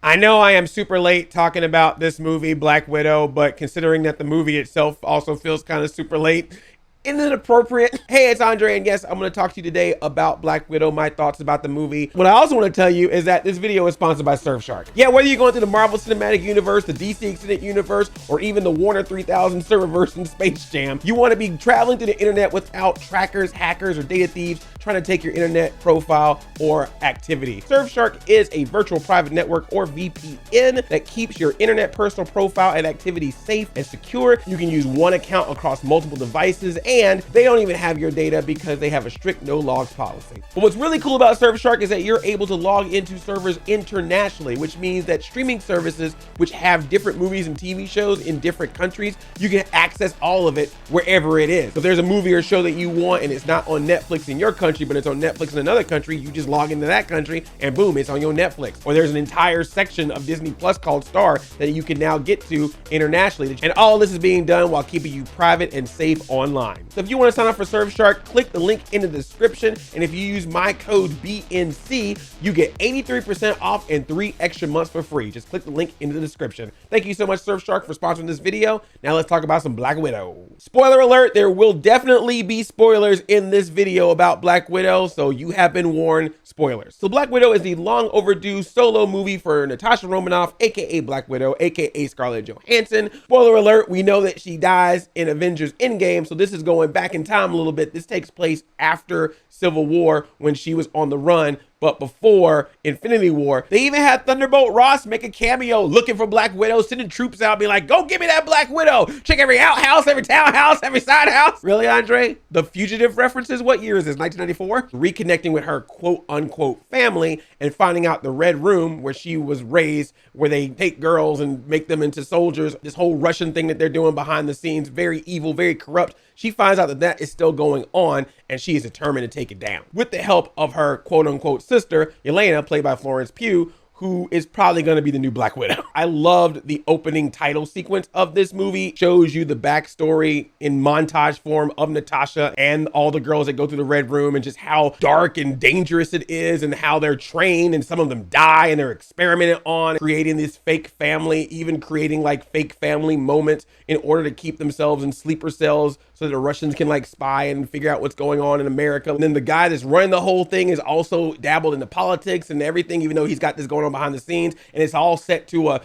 I know I am super late talking about this movie, Black Widow, but considering that the movie itself also feels kind of super late, isn't it appropriate? Hey, it's Andre, and yes, I'm going to talk to you today about Black Widow, my thoughts about the movie. What I also want to tell you is that this video is sponsored by Surfshark. Yeah, whether you're going through the Marvel Cinematic Universe, the DC Extended Universe, or even the Warner 3000 serververse in Space Jam, you want to be traveling through the internet without trackers, hackers, or data thieves trying to take your internet profile or activity. Surfshark is a virtual private network, or VPN, that keeps your internet personal profile and activity safe and secure. You can use one account across multiple devices, and they don't even have your data because they have a strict no logs policy. But what's really cool about Surfshark is that you're able to log into servers internationally, which means that streaming services which have different movies and TV shows in different countries, you can access all of it wherever it is. So if there's a movie or show that you want and it's not on Netflix in your country, but it's on Netflix in another country, you just log into that country and boom, it's on your Netflix. Or there's an entire section of Disney Plus called Star that you can now get to internationally. And all this is being done while keeping you private and safe online. So if you want to sign up for Surfshark, click the link in the description. And if you use my code BNC, you get 83% off and 3 extra months for free. Just click the link in the description. Thank you so much, Surfshark, for sponsoring this video. Now let's talk about some Black Widow. Spoiler alert, there will definitely be spoilers in this video about Black Widow, so you have been warned. Spoilers. So Black Widow is the long overdue solo movie for Natasha Romanoff, aka Black Widow, aka Scarlett Johansson. Spoiler alert, we know that she dies in Avengers Endgame, so this is going back in time a little bit. This takes place after Civil War when she was on the run, but before Infinity War. They even had Thunderbolt Ross make a cameo looking for Black Widow, sending troops out, be like, go give me that Black Widow. Check every outhouse, every townhouse, every side house. Really, Andre? The Fugitive references, what year is this, 1994? Reconnecting with her quote unquote family and finding out the Red Room where she was raised, where they take girls and make them into soldiers. This whole Russian thing that they're doing behind the scenes, very evil, very corrupt. She finds out that that is still going on, and she is determined to take it down. With the help of her quote unquote sister, Yelena, played by Florence Pugh, who is probably going to be the new Black Widow. I loved the opening title sequence of this movie. Shows you the backstory in montage form of Natasha and all the girls that go through the Red Room, and just how dark and dangerous it is, and how they're trained and some of them die and they're experimented on, creating this fake family, even creating like fake family moments in order to keep themselves in sleeper cells so that the Russians can like spy and figure out what's going on in America. And then the guy that's running the whole thing is also dabbled into politics and everything, even though he's got this going on behind the scenes. And it's all set to a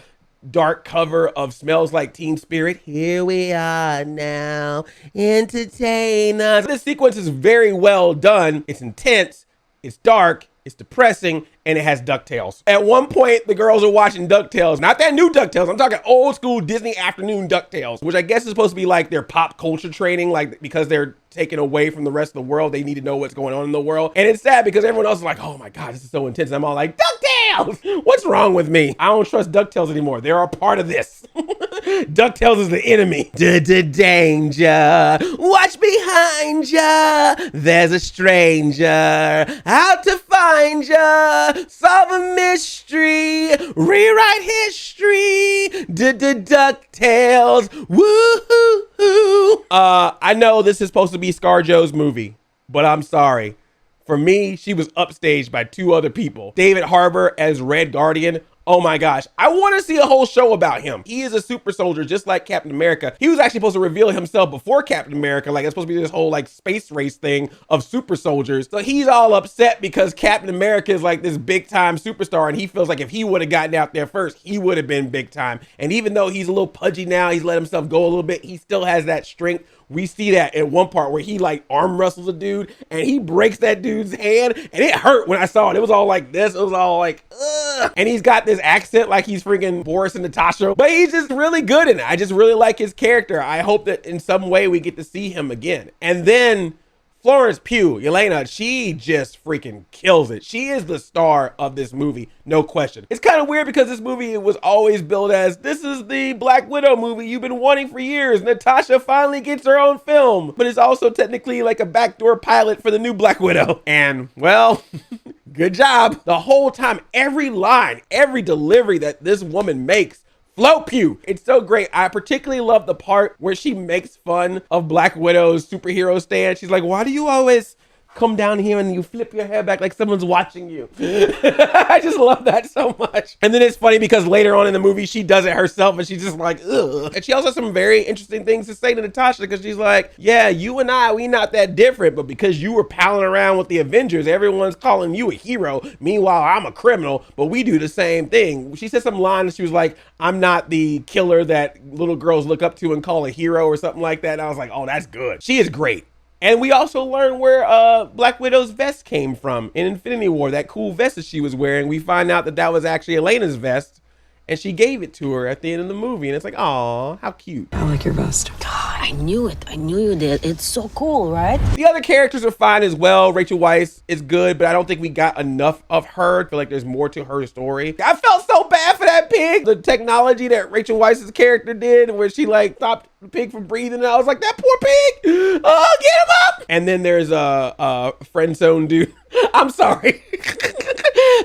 dark cover of Smells Like Teen Spirit. Here we are now, entertain us. This sequence is very well done. It's intense, it's dark, it's depressing, and it has DuckTales. At one point, the girls are watching DuckTales. Not that new DuckTales. I'm talking old school Disney afternoon DuckTales, which I guess is supposed to be like their pop culture training, like because they're taken away from the rest of the world. They need to know what's going on in the world. And it's sad because everyone else is like, oh my God, this is so intense. And I'm all like, DuckTales! What's wrong with me? I don't trust DuckTales anymore. They're a part of this. DuckTales is the enemy. Danger. Watch behind ya. There's a stranger out to find ya. Solve a mystery. Rewrite history. DuckTales. Woo-hoo-hoo. I know this is supposed to be ScarJo's movie, but I'm sorry. For me, she was upstaged by 2 other people. David Harbour as Red Guardian. Oh my gosh, I want to see a whole show about him. He is a super soldier just like Captain America. He was actually supposed to reveal himself before Captain America. Like it's supposed to be this whole like space race thing of super soldiers. So he's all upset because Captain America is like this big time superstar, and he feels like if he would have gotten out there first, he would have been big time. And even though he's a little pudgy now, he's let himself go a little bit, he still has that strength. We see that in one part where he like arm wrestles a dude and he breaks that dude's hand, and it hurt when I saw it. It was all like this. It was all like, ugh. And he's got this accent like he's freaking Boris and Natasha, but he's just really good in it. I just really like his character. I hope that in some way we get to see him again. And then Florence Pugh, Yelena, she just freaking kills it. She is the star of this movie, no question. It's kind of weird because this movie was always billed as, this is the Black Widow movie you've been wanting for years. Natasha finally gets her own film, but it's also technically like a backdoor pilot for the new Black Widow. And well, good job. The whole time, every line, every delivery that this woman makes, Float Pugh. It's so great. I particularly love the part where she makes fun of Black Widow's superhero stand. She's like, why do you always come down here and you flip your hair back like someone's watching you. I just love that so much. And then it's funny because later on in the movie, she does it herself and she's just like, ugh. And she also has some very interesting things to say to Natasha because she's like, yeah, you and I, we not that different, but because you were palling around with the Avengers, everyone's calling you a hero. Meanwhile, I'm a criminal, but we do the same thing. She said some line and she was like, I'm not the killer that little girls look up to and call a hero or something like that. And I was like, oh, that's good. She is great. And we also learn where Black Widow's vest came from in Infinity War, that cool vest that she was wearing. We find out that that was actually Yelena's vest, and she gave it to her at the end of the movie. And it's like, aw, how cute. I like your vest. God, I knew it. I knew you did. It's so cool, right? The other characters are fine as well. Rachel Weisz is good, but I don't think we got enough of her. I feel like there's more to her story. I felt so bad for that pig. The technology that Rachel Weisz's character did, where she like stopped the pig from breathing, and I was like, that poor pig. Oh, get him up. And then there's a friend zone dude. I'm sorry.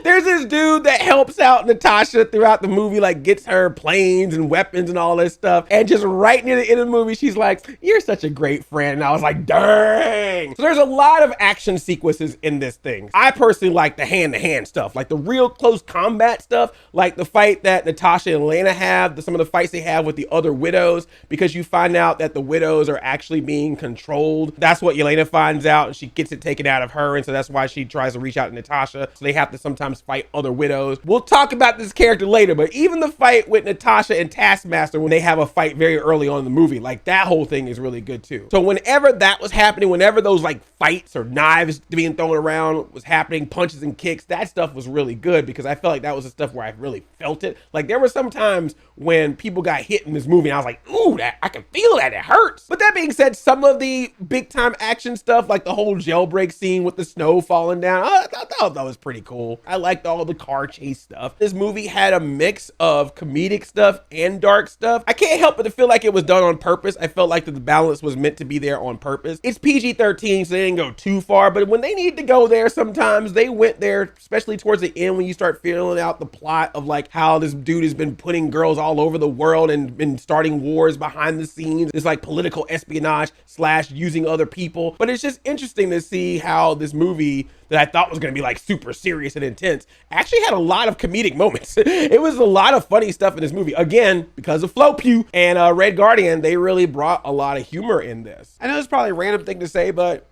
There's this dude that helps out Natasha throughout the movie, like gets her planes and weapons and all this stuff. And just right near the end of the movie, she's like, you're such a great friend. And I was like, dang. So there's a lot of action sequences in this thing. I personally like the hand-to-hand stuff, like the real close combat stuff, like the fight that Natasha and Yelena have, some of the fights they have with the other widows, because you find out that the widows are actually being controlled. That's what Yelena finds out, and she gets it taken out of her. And so that's why she tries to reach out to Natasha. So they have to sometimes fight other widows. We'll talk about this character later, but even the fight with Natasha and Taskmaster, when they have a fight very early on in the movie, like that whole thing is really good too. So whenever that was happening, whenever those like fights or knives being thrown around was happening, punches and kicks, that stuff was really good because I felt like that was the stuff where I really felt it. Like there were some times when people got hit in this movie and I was like, ooh, that I can feel that, it hurts. But that being said, some of the big time action stuff, like the whole jailbreak scene with the snow falling down, I thought that was pretty cool. I liked all the car chase stuff. This movie had a mix of comedic stuff and dark stuff. I can't help but to feel like it was done on purpose. I felt like the balance was meant to be there on purpose. It's PG-13, so they didn't go too far, but when they need to go there, sometimes they went there, especially towards the end when you start feeling out the plot of like how this dude has been putting girls all over the world and been starting wars behind the scenes. It's like political espionage / using other people. But it's just interesting to see how this movie that I thought was going to be like super serious and intense actually had a lot of comedic moments. It was a lot of funny stuff in this movie. Again, because of Pugh and Red Guardian, they really brought a lot of humor in this. I know it's probably a random thing to say, but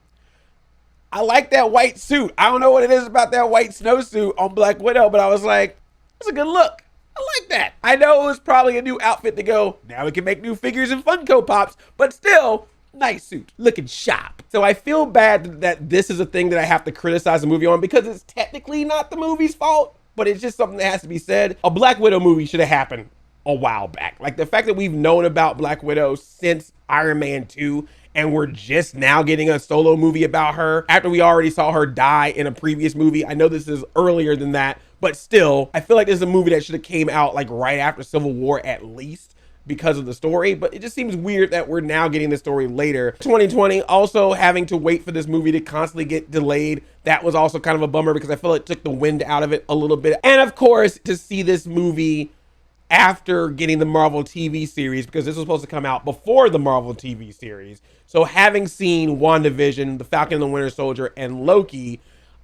I like that white suit. I don't know what it is about that white snowsuit on Black Widow, but I was like, that's a good look. I like that. I know it was probably a new outfit to go, now we can make new figures and Funko Pops, but still, nice suit, looking sharp. So I feel bad that this is a thing that I have to criticize the movie on because it's technically not the movie's fault, but it's just something that has to be said. A Black Widow movie should have happened a while back. Like the fact that we've known about Black Widow since Iron Man 2, and we're just now getting a solo movie about her after we already saw her die in a previous movie. I know this is earlier than that, but still, I feel like this is a movie that should have came out like right after Civil War at least, because of the story, but it just seems weird that we're now getting the story later. 2020 also having to wait for this movie to constantly get delayed. That was also kind of a bummer because I feel it took the wind out of it a little bit. And of course, to see this movie after getting the Marvel TV series, because this was supposed to come out before the Marvel TV series. So having seen WandaVision, The Falcon and the Winter Soldier, and Loki,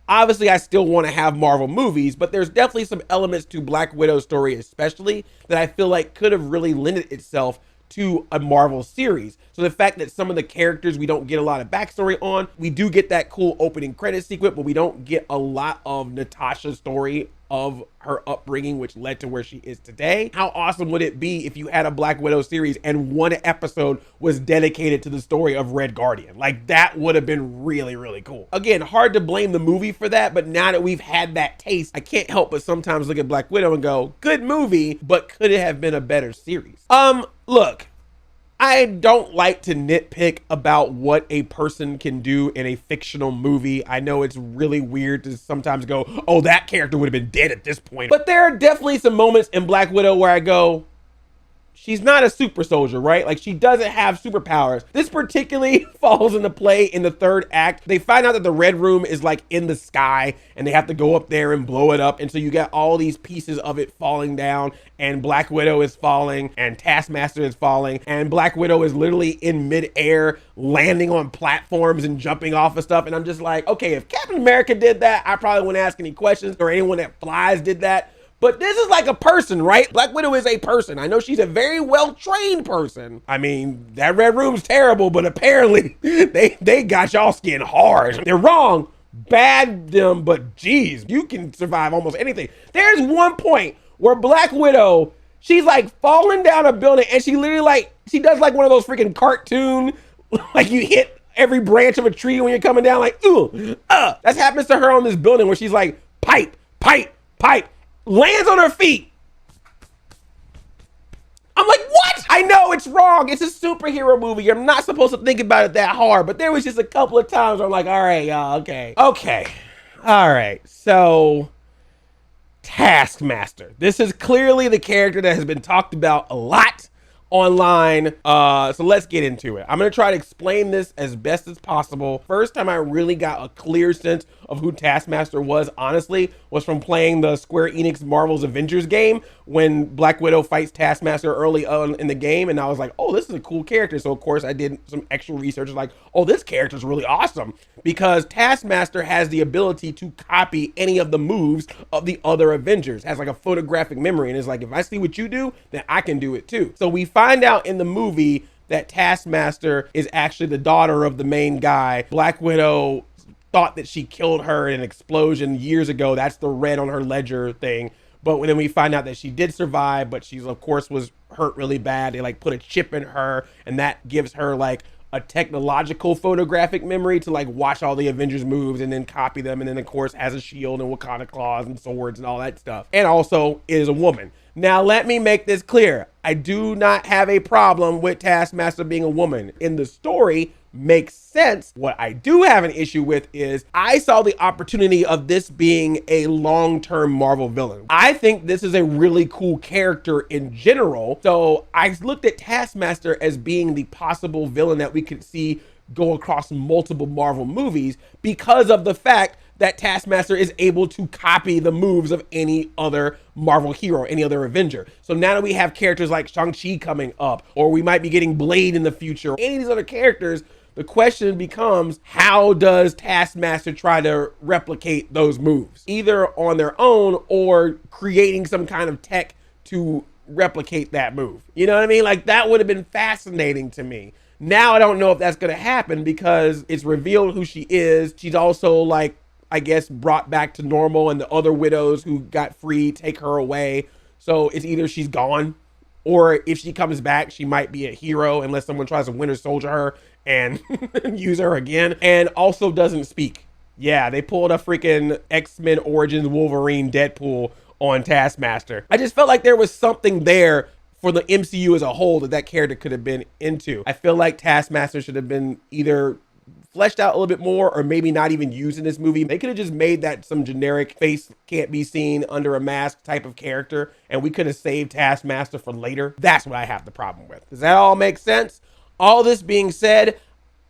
obviously, I still want to have Marvel movies, but there's definitely some elements to Black Widow's story, especially, that I feel like could have really lended itself to a Marvel series. So the fact that some of the characters we don't get a lot of backstory on, we do get that cool opening credit sequence, but we don't get a lot of Natasha's story of her upbringing, which led to where she is today. How awesome would it be if you had a Black Widow series and one episode was dedicated to the story of Red Guardian? Like that would have been really, really cool. Again, hard to blame the movie for that, but now that we've had that taste, I can't help but sometimes look at Black Widow and go, good movie, but could it have been a better series? Look, I don't like to nitpick about what a person can do in a fictional movie. I know it's really weird to sometimes go, oh, that character would have been dead at this point. But there are definitely some moments in Black Widow where I go, she's not a super soldier, right? Like, she doesn't have superpowers. This particularly falls into play in the third act. They find out that the Red Room is like in the sky and they have to go up there and blow it up. And so you get all these pieces of it falling down, and Black Widow is falling and Taskmaster is falling, and Black Widow is literally in midair landing on platforms and jumping off of stuff. And I'm just like, okay, if Captain America did that, I probably wouldn't ask any questions, or anyone that flies did that. But this is like a person, right? Black Widow is a person. I know she's a very well-trained person. I mean, that Red Room's terrible, but apparently they got y'all skin hard. They're wrong. Bad them, but geez, you can survive almost anything. There's one point where Black Widow, she's like falling down a building, and she literally like, she does like one of those freaking cartoon, like you hit every branch of a tree when you're coming down, like, ooh, That's happens to her on this building where she's like, pipe, pipe, pipe, lands on her feet. I'm like, what? I know it's wrong. It's a superhero movie. You're not supposed to think about it that hard, but there was just a couple of times where I'm like, all right, y'all, okay. Okay, all right, so Taskmaster. This is clearly the character that has been talked about a lot online. So let's get into it. I'm gonna try to explain this as best as possible. First time I really got a clear sense of who Taskmaster was, honestly, was from playing the Square Enix Marvel's Avengers game when Black Widow fights Taskmaster early on in the game, and I was like, oh, this is a cool character. So of course I did some extra research, like, oh, this character is really awesome because Taskmaster has the ability to copy any of the moves of the other Avengers, has like a photographic memory, and is like, if I see what you do, then I can do it too. So we find out in the movie that Taskmaster is actually the daughter of the main guy. Black Widow thought that she killed her in an explosion years ago. That's the red on her ledger thing. But then we find out that she did survive, but she's of course was hurt really bad. They like put a chip in her, and that gives her like a technological photographic memory to like watch all the Avengers moves and then copy them. And then of course has a shield and Wakanda claws and swords and all that stuff. And also is a woman. Now, let me make this clear. I do not have a problem with Taskmaster being a woman. In the story, makes sense. What I do have an issue with is I saw the opportunity of this being a long-term Marvel villain. I think this is a really cool character in general. So I looked at Taskmaster as being the possible villain that we could see go across multiple Marvel movies because of the fact that Taskmaster is able to copy the moves of any other Marvel hero, any other Avenger. So now that we have characters like Shang-Chi coming up, or we might be getting Blade in the future, any of these other characters, the question becomes, how does Taskmaster try to replicate those moves? Either on their own or creating some kind of tech to replicate that move. You know what I mean? Like, that would have been fascinating to me. Now I don't know if that's gonna happen because it's revealed who she is. She's also like, I guess, brought back to normal, and the other widows who got free take her away. So it's either she's gone, or if she comes back, she might be a hero unless someone tries to Winter Soldier her and use her again. And also doesn't speak. Yeah, they pulled a freaking X-Men Origins Wolverine Deadpool on Taskmaster. I just felt like there was something there for the MCU as a whole that character could have been into. I feel like Taskmaster should have been either fleshed out a little bit more, or maybe not even used in this movie. They could have just made that some generic face can't be seen under a mask type of character, and we could have saved Taskmaster for later. That's what I have the problem with. Does that all make sense? All this being said,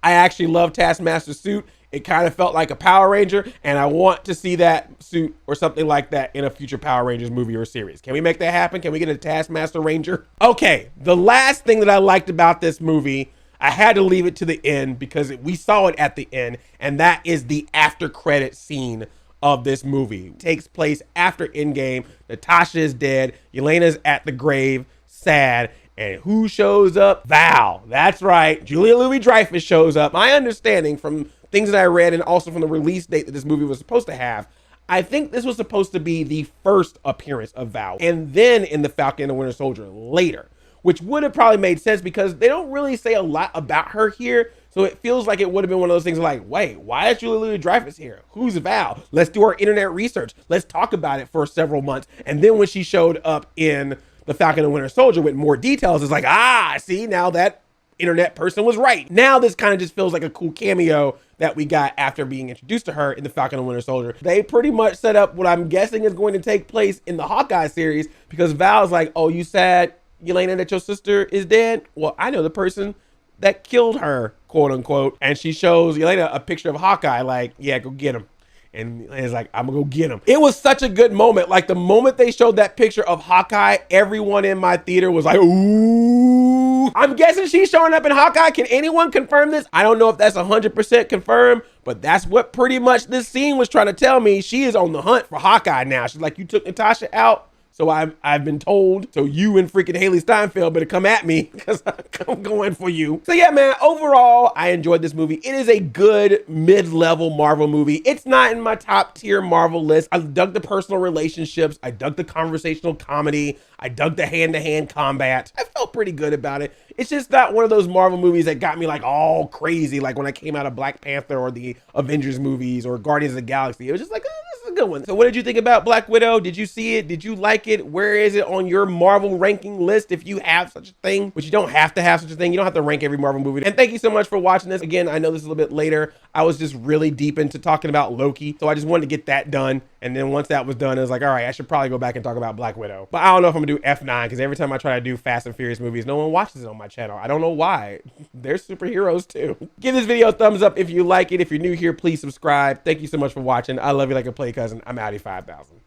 I actually love Taskmaster's suit. It kind of felt like a Power Ranger, and I want to see that suit or something like that in a future Power Rangers movie or series. Can we make that happen? Can we get a Taskmaster Ranger? Okay, the last thing that I liked about this movie, I had to leave it to the end because we saw it at the end, and that is the after credit scene of this movie. It takes place after Endgame. Natasha is dead. Yelena's at the grave, sad. And who shows up? Val. That's right. Julia Louis-Dreyfus shows up. My understanding from things that I read, and also from the release date that this movie was supposed to have, I think this was supposed to be the first appearance of Val, and then in the Falcon and the Winter Soldier later, which would have probably made sense because they don't really say a lot about her here. So it feels like it would have been one of those things like, wait, why is Julia Louis-Dreyfus here? Who's Val? Let's do our internet research. Let's talk about it for several months. And then when she showed up in the Falcon and Winter Soldier with more details, it's like, see, now that internet person was right. Now this kind of just feels like a cool cameo that we got after being introduced to her in the Falcon and Winter Soldier. They pretty much set up what I'm guessing is going to take place in the Hawkeye series, because Val's like, oh, you sad? Yelena, that your sister is dead? Well, I know the person that killed her, quote unquote. And she shows Yelena a picture of Hawkeye, like, yeah, go get him. And it's like, I'm gonna go get him. It was such a good moment. Like the moment they showed that picture of Hawkeye, everyone in my theater was like, ooh. I'm guessing she's showing up in Hawkeye. Can anyone confirm this? I don't know if that's 100% confirmed, but that's what pretty much this scene was trying to tell me. She is on the hunt for Hawkeye now. She's like, you took Natasha out. So I've been told, so you and freaking Haley Steinfeld better come at me because I'm going for you. So yeah, man, overall, I enjoyed this movie. It is a good mid-level Marvel movie. It's not in my top tier Marvel list. I dug the personal relationships. I dug the conversational comedy. I dug the hand-to-hand combat. I felt pretty good about it. It's just not one of those Marvel movies that got me like all crazy, like when I came out of Black Panther or the Avengers movies or Guardians of the Galaxy. It was just like, this is a good one. So what did you think about Black Widow? Did you see it? Did you like it? Where is it on your Marvel ranking list if you have such a thing? But you don't have to have such a thing. You don't have to rank every Marvel movie. And thank you so much for watching this. Again, I know this is a little bit later. I was just really deep into talking about Loki. So I just wanted to get that done. And then once that was done, I was like, all right, I should probably go back and talk about Black Widow. But I don't know if I'm gonna do F9 because every time I try to do Fast and Furious movies, no one watches it on my channel. I don't know why. They're superheroes too. Give this video a thumbs up if you like it. If you're new here, please subscribe. Thank you so much for watching. I love you like a play cousin. I'm Audi 5000.